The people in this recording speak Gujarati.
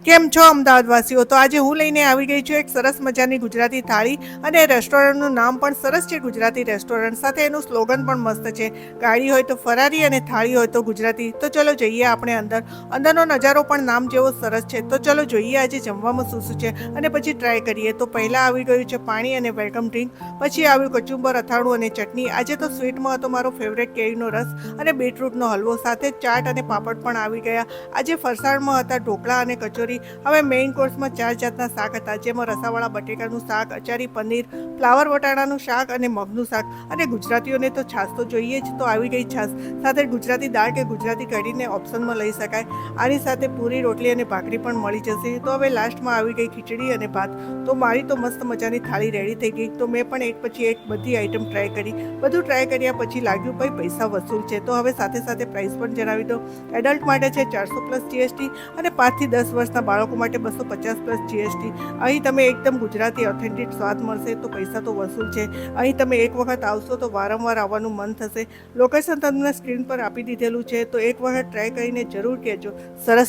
કેમ છો અમદાવાદવાસીઓ? તો આજે હું લઈને આવી ગઈ છું એક સરસ મજાની ગુજરાતી થાળી અને રેસ્ટોરન્ટનું નામ પણ સરસ છે, ગુજરાતી રેસ્ટોરન્ટ. સાથે એનું સ્લોગન પણ મસ્ત છે, ગાડી હોય તો ફરારી અને થાળી હોય તો ગુજરાતી. તો ચલો જઈએ આપણે અંદર. અંદરનો નજારો પણ નામ જેવો સરસ છે. તો ચલો જોઈએ આજે જમવામાં શું શું છે અને પછી ટ્રાય કરીએ. તો પહેલાં આવી ગયું છે પાણી અને વેલકમ ડ્રિંક, પછી આવ્યું કચુંબર, અથાણું અને ચટણી. આજે તો સ્વીટમાં હતો મારો ફેવરેટ કેરીનો રસ અને બીટરૂટનો હલવો, સાથે ચાટ અને પાપડ પણ આવી ગયા. આજે ફરસાણમાં હતા ઢોકળા અને કચોરી. હવે મેઇન કોર્સમાં 4 જાતના શાક હતા, જેમાં રસાવાળા બટેકાનું શાક, અચારી પનીર, ફ્લાવર વટાણાનું શાક અને મગનું શાક. અને ગુજરાતીઓને તો છાશ તો જોઈએ જ, તો આવી ગઈ છાશ. સાથે ગુજરાતી દાળ કે ગુજરાતી કઢીને ઓપ્શનમાં લઈ શકાય. આની સાથે પૂરી, રોટલી અને ભાખરી પણ મળી જશે. તો હવે લાસ્ટમાં આવી ગઈ ખીચડી અને ભાત. તો મારી તો મસ્ત મજાની થાળી રેડી થઈ ગઈ. તો મેં પણ એક પછી એક બધી આઈટમ ટ્રાય કરી. બધું ટ્રાય કર્યા પછી લાગ્યું ભાઈ પૈસા વસૂલ છે. તો હવે સાથે સાથે પ્રાઇસ પણ જણાવી દો. એડલ્ટ માટે છે 400+ જીએસટી અને 5 થી 10 વર્ષના બાળકો માટે 250+ જીએસટી. અહીં તમે એકદમ ગુજરાતી ઓથેન્ટિક સ્વાદ મળશે. તો પૈસા તો વસૂલ છે. અહીં તમે એક વખત આવશો તો વારંવાર આવવાનું મન થશે. લોકેશન તમને સ્ક્રીન પર આપી દીધેલું છે, તો એક વખત ટ્રાય કરીને જરૂર કહેજો. સરસ